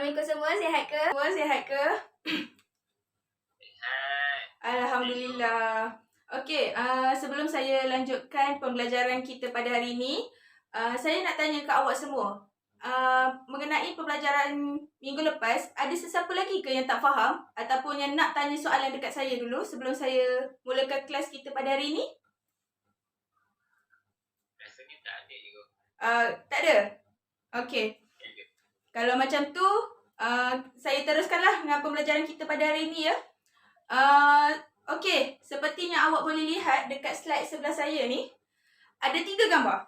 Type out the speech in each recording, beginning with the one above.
Assalamualaikum semua, sihat ke? Semua sihat ke? Alhamdulillah. Okey, sebelum saya lanjutkan pembelajaran kita pada hari ini, saya nak tanya ke awak semua. Mengenai pembelajaran minggu lepas, ada sesiapa lagi ke yang tak faham ataupun yang nak tanya soalan dekat saya dulu sebelum saya mulakan kelas kita pada hari ini? Rasanya tak ada juga. Tak ada? Okey. Kalau macam tu, saya teruskanlah dengan pembelajaran kita pada hari ini ya. Okey, sepertinya awak boleh lihat dekat slide sebelah saya ni, ada 3 gambar.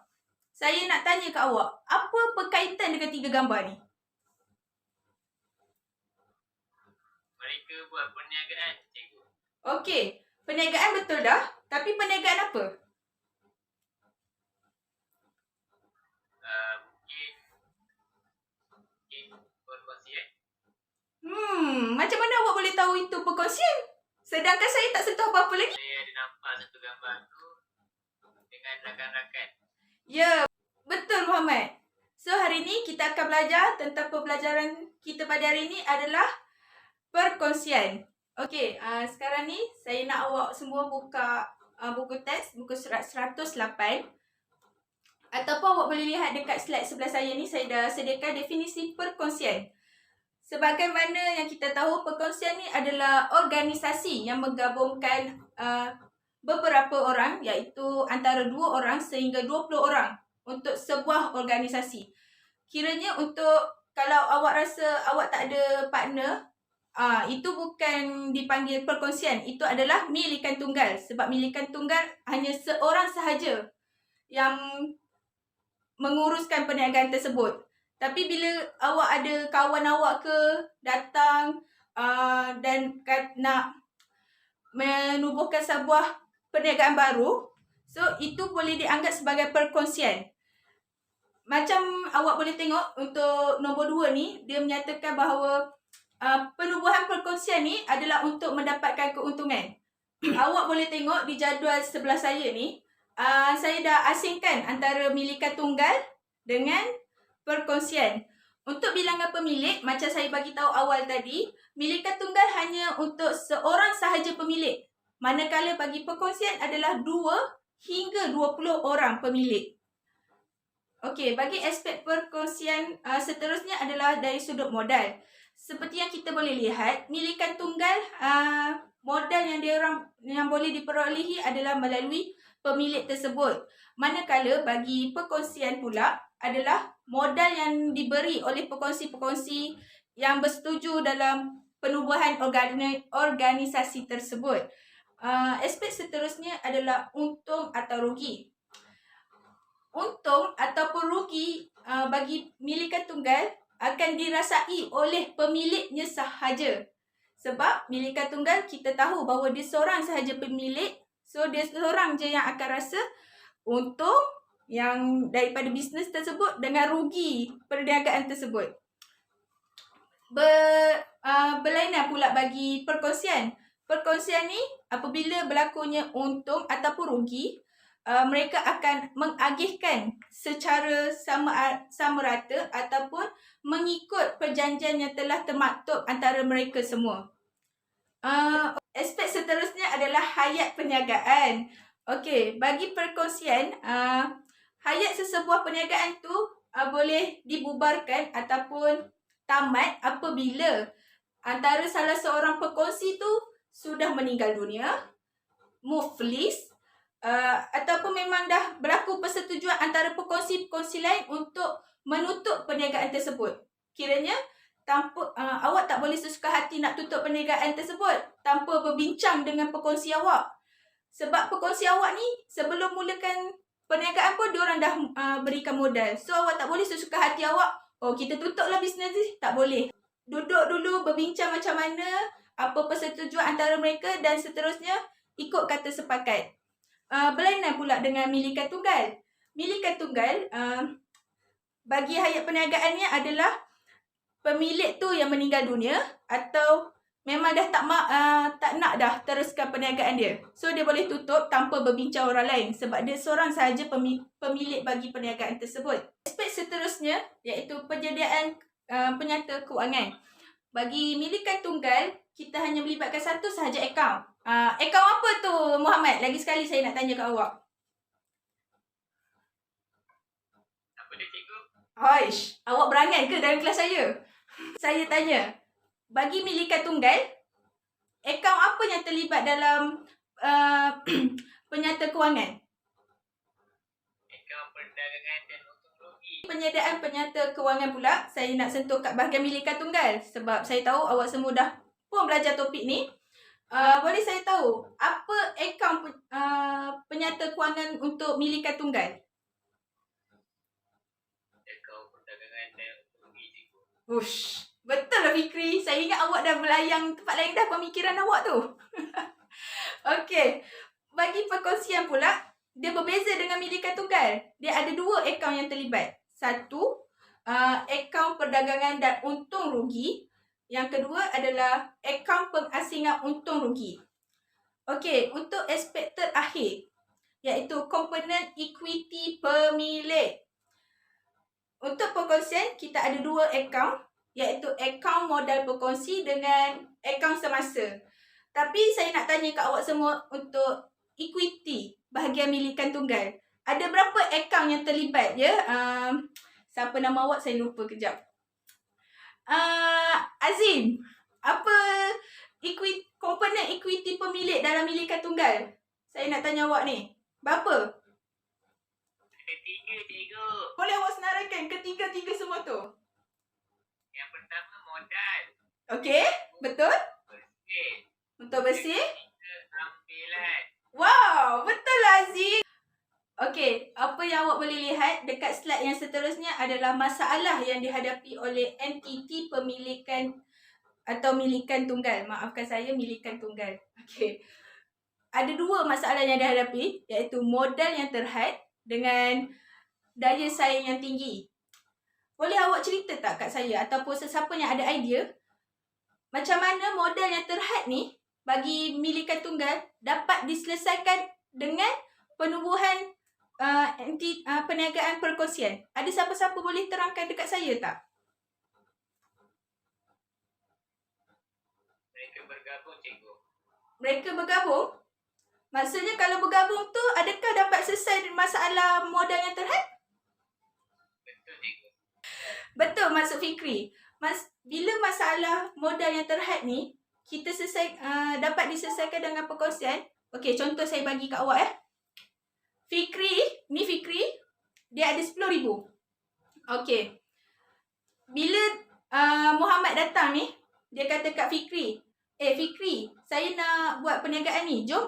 Saya nak tanya ke awak, apa berkaitan dengan 3 gambar ni? Mereka buat perniagaan, cikgu. Okey, perniagaan betul dah. Tapi perniagaan apa? Mungkin perkongsian. Macam mana awak boleh tahu itu perkongsian? Sedangkan saya tak sentuh apa-apa lagi. Saya ada nampak satu gambar tu dengan rakan-rakan. Ya, betul Muhammad. So, hari ni kita akan belajar tentang pembelajaran kita pada hari ini adalah perkongsian. Okey, sekarang ni saya nak awak semua buka buku teks, buku surat 108. Ataupun awak boleh lihat dekat slide sebelah saya ni, saya dah sediakan definisi perkongsian. Sebagaimana yang kita tahu, perkongsian ni adalah organisasi yang menggabungkan beberapa orang, iaitu antara 2 orang sehingga 20 orang untuk sebuah organisasi. Kiranya untuk, kalau awak rasa awak tak ada partner, itu bukan dipanggil perkongsian, itu adalah milikan tunggal. Sebab milikan tunggal hanya seorang sahaja yang menguruskan perniagaan tersebut. Tapi bila awak ada kawan awak ke datang dan nak menubuhkan sebuah perniagaan baru, so itu boleh dianggap sebagai perkongsian. Macam awak boleh tengok untuk nombor 2 ni, dia menyatakan bahawa penubuhan perkongsian ni adalah untuk mendapatkan keuntungan. Awak boleh tengok di jadual sebelah saya ni, saya dah asingkan antara milikan tunggal dengan perkongsian. Untuk bilangan pemilik, macam saya bagi tahu awal tadi, milikan tunggal hanya untuk seorang sahaja pemilik. Manakala bagi perkongsian adalah 2 hingga 20 orang pemilik. Okey, bagi aspek perkongsian seterusnya adalah dari sudut modal. Seperti yang kita boleh lihat, milikan tunggal modal yang boleh diperolehi adalah melalui pemilik tersebut. Manakala bagi perkongsian pula adalah modal yang diberi oleh pekongsi-pekongsi yang bersetuju dalam penubuhan organisasi tersebut. Aspek seterusnya adalah untung atau rugi. Untung ataupun rugi bagi milikan tunggal akan dirasai oleh pemiliknya sahaja. Sebab milikan tunggal kita tahu bahawa dia seorang sahaja pemilik, so dia seorang je yang akan rasa untung yang daripada bisnes tersebut dengan rugi perniagaan tersebut. Berlainan pula bagi perkongsian. Perkongsian ni apabila berlakunya untung ataupun rugi, mereka akan mengagihkan secara sama rata ataupun mengikut perjanjian yang telah termaktub antara mereka semua. Aspek seterusnya adalah hayat perniagaan. Okey, bagi perkongsian, hayat sesebuah perniagaan tu boleh dibubarkan ataupun tamat apabila antara salah seorang pekongsi tu sudah meninggal dunia, muflis, ataupun memang dah berlaku persetujuan antara pekongsi-pekongsi lain untuk menutup perniagaan tersebut. Kiranya awak tak boleh sesuka hati nak tutup perniagaan tersebut tanpa berbincang dengan pekongsi awak. Sebab pekongsi awak ni sebelum mulakan perniagaan pun diorang dah berikan modal. So awak tak boleh sesuka hati awak, kita tutuplah bisnes ni. Tak boleh. Duduk dulu berbincang macam mana, apa persetujuan antara mereka dan seterusnya ikut kata sepakat. Berlainan pula dengan milikan tunggal. Milikan tunggal bagi hayat perniagaannya adalah pemilik tu yang meninggal dunia atau memang dah tak nak dah teruskan perniagaan dia. So dia boleh tutup tanpa berbincang orang lain sebab dia seorang sahaja pemilik bagi perniagaan tersebut. Aspek seterusnya iaitu penyediaan penyata kewangan. Bagi milikan tunggal, kita hanya melibatkan satu sahaja akaun. Akaun apa tu Muhammad? Lagi sekali saya nak tanya ke awak. Apa dia cikgu? Hoish, awak berangan ke dalam kelas saya? Saya tanya, bagi milikan tunggal, akaun apa yang terlibat dalam penyata kewangan? Akaun perdagangan dan untung rugi. Penyediaan penyata kewangan pula, saya nak sentuh kat bahagian milikan tunggal. Sebab saya tahu awak semua dah pun belajar topik ni. Boleh saya tahu, apa akaun penyata kewangan untuk milikan tunggal? Akaun perdagangan dan untung rugi, cikgu. Ush, betul lah Fikri. Saya ingat awak dah melayang tempat lain dah pemikiran awak tu. Okey. Bagi perkongsian pula, dia berbeza dengan milikan tunggal. Dia ada dua akaun yang terlibat. Satu, akaun perdagangan dan untung rugi. Yang kedua adalah akaun pengasingan untung rugi. Okey, untuk aspek terakhir, iaitu komponen equity pemilik. Untuk perkongsian, kita ada dua akaun, iaitu akaun modal berkongsi dengan akaun semasa. Tapi saya nak tanya kat awak semua untuk equity, bahagian milikan tunggal. Ada berapa akaun yang terlibat ya? Siapa nama awak? Saya lupa kejap. Azim, apa komponen equity pemilik dalam milikan tunggal? Saya nak tanya awak ni. Berapa? Ketiga, cikgu. Boleh awak senaraikan ketiga-tiga semua tu? Yang pertama modal. Okey, betul? Bersih. Untuk bersih? Ketiga, ambilan. Wow, betul lah Azim. Okey, apa yang awak boleh lihat dekat slide yang seterusnya adalah masalah yang dihadapi oleh entiti pemilikan atau milikan tunggal. Maafkan saya, milikan tunggal. Okey. Ada dua masalah yang dihadapi, iaitu modal yang terhad dengan daya saing yang tinggi. Boleh awak cerita tak kat saya ataupun sesiapa yang ada idea macam mana modal yang terhad ni bagi milikan tunggal dapat diselesaikan dengan penubuhan perniagaan perkongsian? Ada siapa-siapa boleh terangkan dekat saya tak? Mereka bergabung, cikgu. Mereka bergabung? Maksudnya kalau bergabung tu, adakah dapat selesai masalah modal yang terhad? Betul, cikgu. Betul maksud Fikri. Bila masalah modal yang terhad ni, kita dapat diselesaikan dengan perkongsian. Okey, contoh saya bagi kat awak ya. Fikri, dia ada RM10,000. Okey. Bila Muhammad datang ni, dia kata kat Fikri, Fikri, saya nak buat perniagaan ni, jom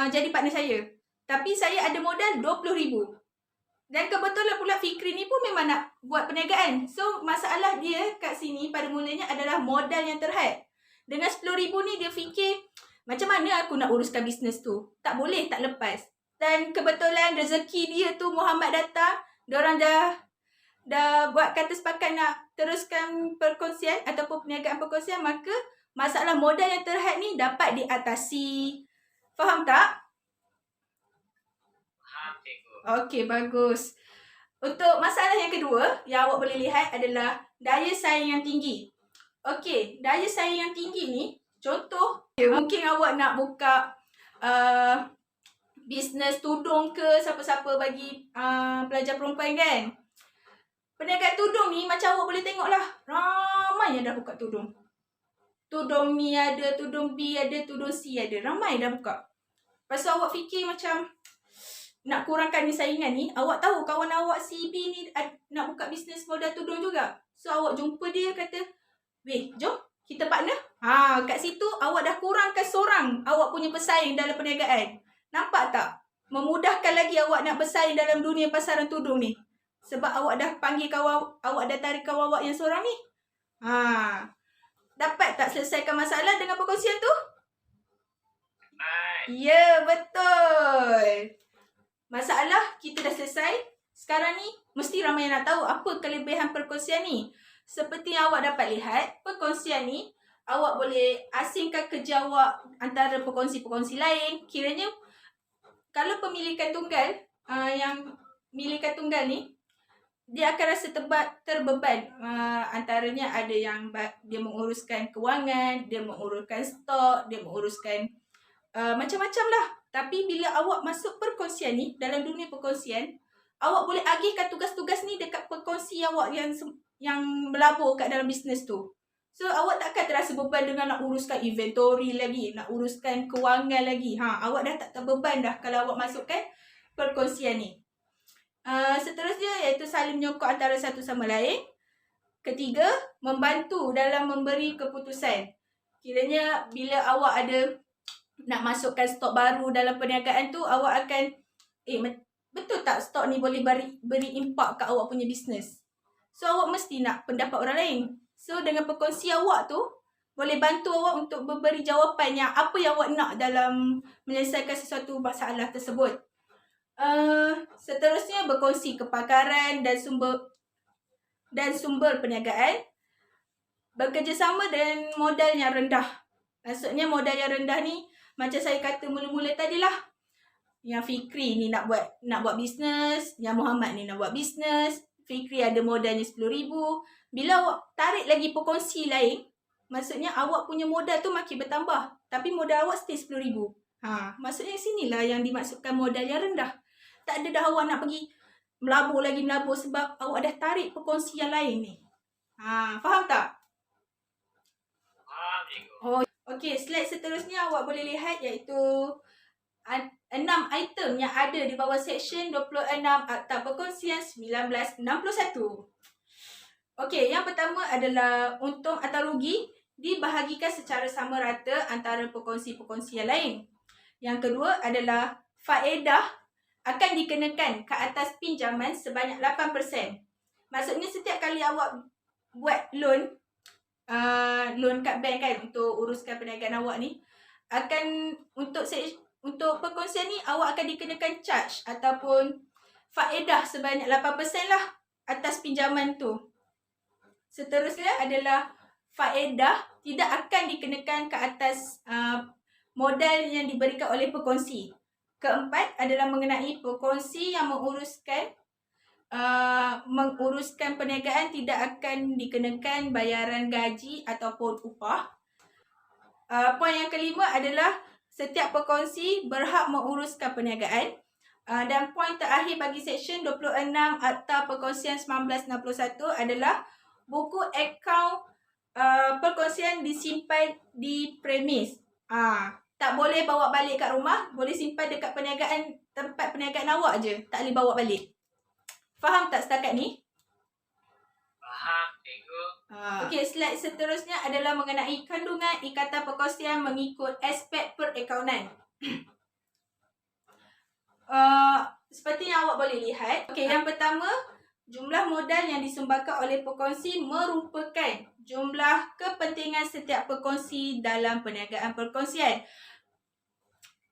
jadi partner saya. Tapi saya ada modal RM20,000. Dan kebetulan pula Fikri ni pun memang nak buat perniagaan. So, masalah dia kat sini pada mulanya adalah modal yang terhad. Dengan RM10,000 ni dia fikir, macam mana aku nak uruskan bisnes tu? Tak boleh, tak lepas. Dan kebetulan rezeki dia tu Muhammad datang, diorang dah buat kata sepakat nak teruskan perkongsian ataupun perniagaan perkongsian, maka masalah modal yang terhad ni dapat diatasi. Faham tak? Faham, cikgu. Okey, bagus. Untuk masalah yang kedua yang awak boleh lihat adalah daya saing yang tinggi. Okey, daya saing yang tinggi ni, contoh, mungkin awak nak buka bisnes tudung ke, siapa-siapa bagi pelajar perempuan kan. Perniagaan tudung ni macam awak boleh tengok lah, ramai yang dah buka tudung. Tudung ni ada, tudung B ada, tudung C ada. Ramai dah buka. Lepas tu awak fikir macam nak kurangkan ni saingan ni, awak tahu kawan awak si B ni nak buka bisnes modal tudung juga. So awak jumpa dia kata, weh, jom kita partner. Kat situ awak dah kurangkan seorang awak punya pesaing dalam perniagaan. Nampak tak? Memudahkan lagi awak nak bersaing dalam dunia pasaran tudung ni. Sebab awak dah panggil kawan, awak dah tarik kawan awak yang seorang ni. Dapat tak selesaikan masalah dengan perkongsian tu? Ya, betul. Masalah kita dah selesai. Sekarang ni mesti ramai yang nak tahu apa kelebihan perkongsian ni. Seperti yang awak dapat lihat, perkongsian ni awak boleh asingkan kerja awak antara perkongsi-perkongsi lain. Kiranya kalau pemilikan tunggal, yang milikan tunggal ni, dia akan rasa terbeban. Antaranya ada yang dia menguruskan kewangan, dia menguruskan stok, dia menguruskan macam-macam lah. Tapi bila awak masuk perkongsian ni, dalam dunia perkongsian, awak boleh agihkan tugas-tugas ni dekat perkongsi awak yang melabur kat dalam bisnes tu. So awak takkan terasa beban dengan nak uruskan inventory lagi, nak uruskan kewangan lagi. Awak dah tak terbeban dah kalau awak masukkan perkongsian ni. Seterusnya iaitu saling menyokong antara satu sama lain. Ketiga, membantu dalam memberi keputusan. Kiranya bila awak ada nak masukkan stok baru dalam perniagaan tu, awak akan betul tak stok ni boleh beri impak kat awak punya bisnes. So awak mesti nak pendapat orang lain. So dengan perkongsi awak tu boleh bantu awak untuk memberi jawapan yang apa yang awak nak dalam menyelesaikan sesuatu masalah tersebut. Seterusnya berkongsi kepakaran dan sumber perniagaan. Bekerjasama dengan modal yang rendah. Maksudnya modal yang rendah ni macam saya kata mula-mula tadilah. Yang Fikri ni nak buat bisnes, yang Muhammad ni nak buat bisnes. Fikri ada modalnya RM10,000. Bila awak tarik lagi perkongsi lain, maksudnya awak punya modal tu makin bertambah. Tapi modal awak still RM10,000. Maksudnya sinilah yang dimaksudkan modal yang rendah. Tak ada dah awak nak pergi melabur sebab awak dah tarik perkongsi yang lain ni. Faham tak? Faham, cikgu. Oh, okey, slide seterusnya awak boleh lihat iaitu 6 item yang ada di bawah seksyen 26 Akta Perkongsian 1961. Okey, yang pertama adalah untung atau rugi dibahagikan secara sama rata antara perkongsi-perkongsi yang lain. Yang kedua adalah faedah akan dikenakan ke atas pinjaman sebanyak 8%. Maksudnya setiap kali awak buat loan kat bank kan untuk uruskan perniagaan awak ni, akan untuk perkongsian ni awak akan dikenakan charge ataupun faedah sebanyak 8% lah atas pinjaman tu. Seterusnya adalah faedah tidak akan dikenakan ke atas modal yang diberikan oleh perkongsi. Keempat adalah mengenai perkongsi yang menguruskan perniagaan tidak akan dikenakan bayaran gaji ataupun upah. Poin yang kelima adalah setiap perkongsi berhak menguruskan perniagaan. Dan poin terakhir bagi seksyen 26 Akta Perkongsian 1961 adalah buku akaun perkongsian disimpan di premis. Tak boleh bawa balik kat rumah, boleh simpan dekat tempat perniagaan awak je. Tak boleh bawa balik. Faham tak setakat ni? Faham, cikgu. Okey, slide seterusnya adalah mengenai kandungan ikatan perkongsian mengikut aspek perakaunan. Seperti yang awak boleh lihat. Okey, yang pertama, jumlah modal yang disumbangkan oleh perkongsi merupakan jumlah kepentingan setiap perkongsi dalam perniagaan perkongsian.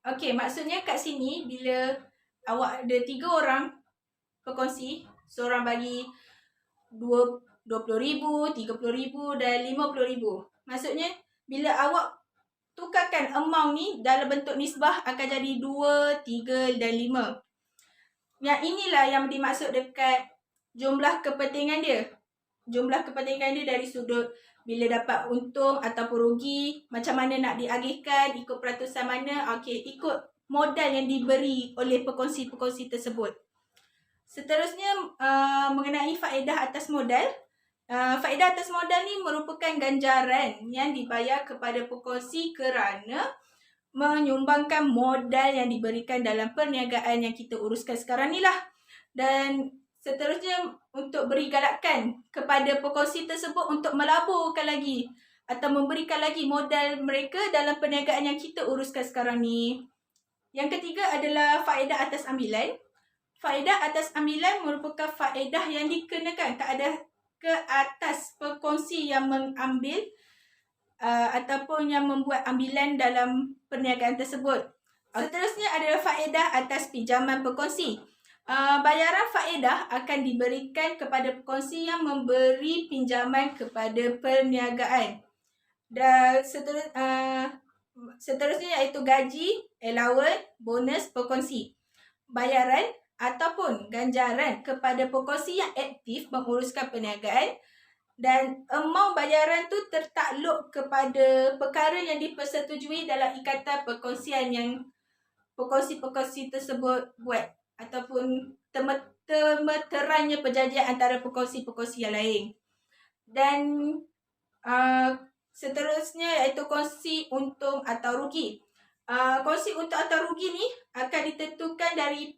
Okey, maksudnya kat sini bila awak ada 3 orang perkongsi, seorang bagi RM20,000, RM30,000 dan RM50,000. Maksudnya bila awak tukarkan amount ni dalam bentuk nisbah akan jadi 2, 3 dan 5. Yang inilah yang dimaksud dekat jumlah kepentingan dia. Jumlah kepentingan dia dari sudut bila dapat untung ataupun rugi, macam mana nak diagihkan, ikut peratusan mana, ikut modal yang diberi oleh perkongsi-perkongsi tersebut. Seterusnya mengenai faedah atas modal. Faedah atas modal ni merupakan ganjaran yang dibayar kepada perkongsi kerana menyumbangkan modal yang diberikan dalam perniagaan yang kita uruskan sekarang ni lah. Dan seterusnya untuk beri galakan kepada perkongsi tersebut untuk melaburkan lagi atau memberikan lagi modal mereka dalam perniagaan yang kita uruskan sekarang ni. Yang ketiga adalah faedah atas ambilan. Faedah atas ambilan merupakan faedah yang dikenakan ke atas perkongsi yang mengambil ataupun yang membuat ambilan dalam perniagaan tersebut. Seterusnya adalah faedah atas pinjaman perkongsi. Bayaran faedah akan diberikan kepada perkongsi yang memberi pinjaman kepada perniagaan. Dan seterusnya iaitu gaji, allowance, bonus perkongsi. Bayaran ataupun ganjaran kepada pekongsi yang aktif menguruskan perniagaan, dan amaun bayaran tu tertakluk kepada perkara yang dipersetujui dalam ikatan perkongsian yang pekongsi-pekongsi tersebut buat, ataupun temeterannya perjanjian antara pekongsi-pekongsi yang lain. Dan seterusnya iaitu kongsi untung atau rugi. Kongsi untung atau rugi ni akan ditentukan dari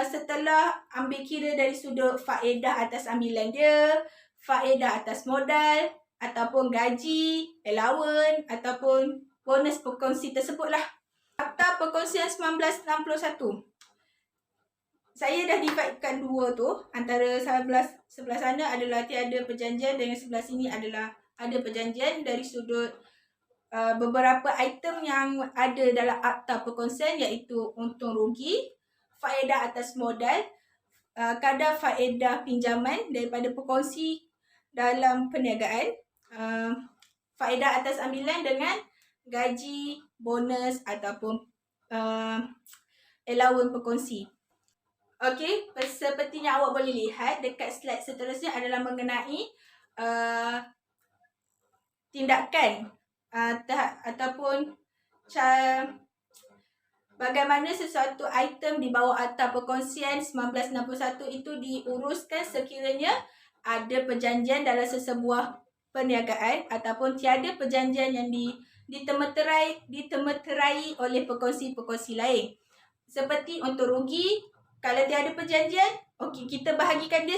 setelah ambil kira dari sudut faedah atas ambilan dia, faedah atas modal, ataupun gaji, allowance, ataupun bonus pekongsi tersebutlah. Akta Perkongsian 1961. Saya dah dividkan dua tu. Antara sebelah sana adalah tiada perjanjian, dengan sebelah sini adalah ada perjanjian dari sudut beberapa item yang ada dalam Akta Perkongsian, iaitu untung rugi, faedah atas modal, kadar faedah pinjaman daripada pekongsi dalam perniagaan, faedah atas ambilan dengan gaji, bonus ataupun allowance pekongsi. Okey, seperti yang awak boleh lihat dekat slide seterusnya adalah mengenai tindakan ataupun bagaimana sesuatu item di bawah Akta Perkongsian 1961 itu diuruskan sekiranya ada perjanjian dalam sesebuah perniagaan ataupun tiada perjanjian yang ditemeterai oleh pekongsi-pekongsi lain. Seperti untuk rugi, kalau tiada perjanjian, okey, kita bahagikan dia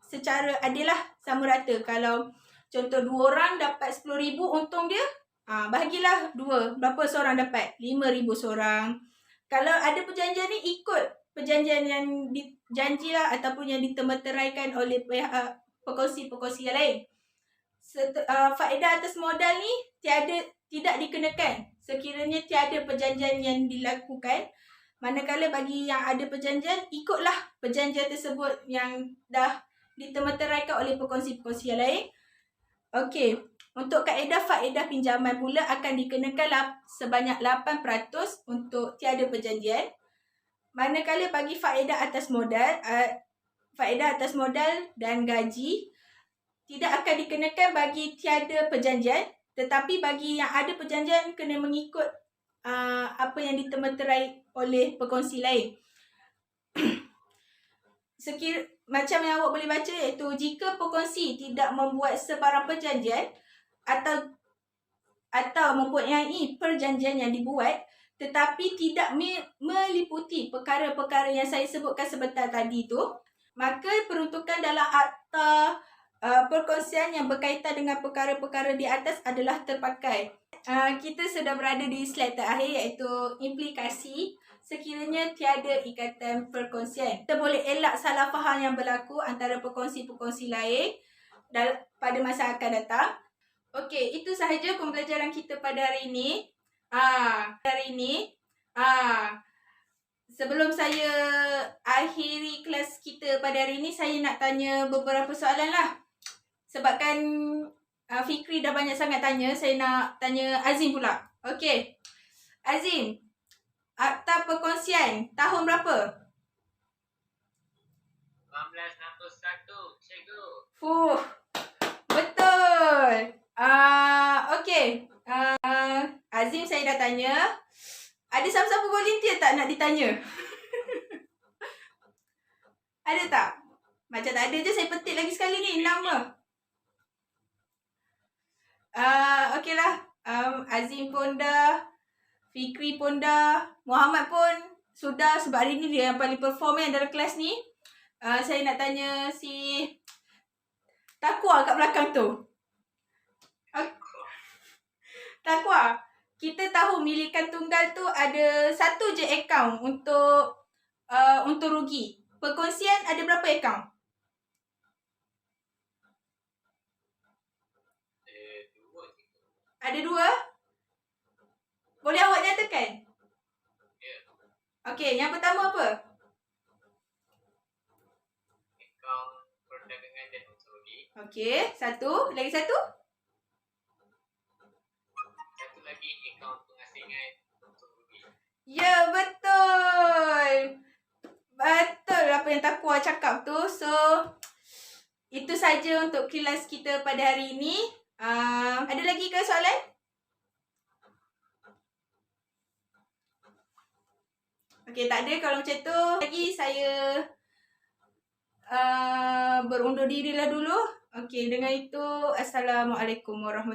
secara adil lah, sama rata. Kalau contoh 2 orang dapat 10,000 untung dia, bahagilah 2. Berapa seorang dapat? 5,000 seorang. Kalau ada perjanjian ni, ikut perjanjian yang dijanjilah ataupun yang ditemeteraikan oleh pihak pekongsi-pekongsi yang lain. Faedah atas modal ni tidak dikenakan sekiranya tiada perjanjian yang dilakukan. Manakala bagi yang ada perjanjian, ikutlah perjanjian tersebut yang dah ditemeteraikan oleh pekongsi-pekongsi yang lain. Okey, untuk kaedah faedah pinjaman pula akan dikenakan sebanyak 8% untuk tiada perjanjian. Manakala bagi faedah atas modal dan gaji tidak akan dikenakan bagi tiada perjanjian, tetapi bagi yang ada perjanjian kena mengikut apa yang ditemeterai oleh pekongsi lain. Macam yang awak boleh baca, iaitu jika pekongsi tidak membuat sebarang perjanjian atau mempunyai perjanjian yang dibuat tetapi tidak meliputi perkara-perkara yang saya sebutkan sebentar tadi tu, maka peruntukan dalam Akta Perkongsian yang berkaitan dengan perkara-perkara di atas adalah terpakai. Kita sudah berada di slide terakhir, iaitu implikasi sekiranya tiada ikatan perkongsian. Kita boleh elak salah faham yang berlaku antara pekongsi-pekongsi lain pada masa akan datang. Okey, itu sahaja pembelajaran kita pada hari ini. Sebelum saya akhiri kelas kita pada hari ini, saya nak tanya beberapa soalan lah. Sebabkan Fikri dah banyak sangat tanya, saya nak tanya Azim pula. Okey, Azim, Akta Perkongsian tahun berapa? 1961, cikgu. Betul. Okey. Azim, saya dah tanya. Ada siapa-siapa volunteer tak nak ditanya? Ada tak? Macam tak ada je, saya petik lagi sekali ni nama. Okeylah. Azim pun dah, Fikri pun dah, Muhammad pun sudah, sebab hari ni dia yang paling perform dalam kelas ni. Saya nak tanya si Takwa kat belakang tu. Takwa, kita tahu milikan tunggal tu ada satu je akaun untuk rugi. Perkongsian ada berapa akaun? Ada 2? Boleh awak nyatakan? Ya. Okey, yang pertama apa? Akaun perdagangan dan untung rugi. Okey, satu. Lagi satu? Satu lagi akaun pengasingan untung rugi. Ya, betul. Betul apa yang Taqwa cakap tu. So, itu saja untuk kelas kita pada hari ini. Ada lagi ke soalan? Okey, tak ada. Kalau macam tu, lagi saya berundur dirilah dulu. Okey, dengan itu, Assalamualaikum warahmatullahi wabarakatuh.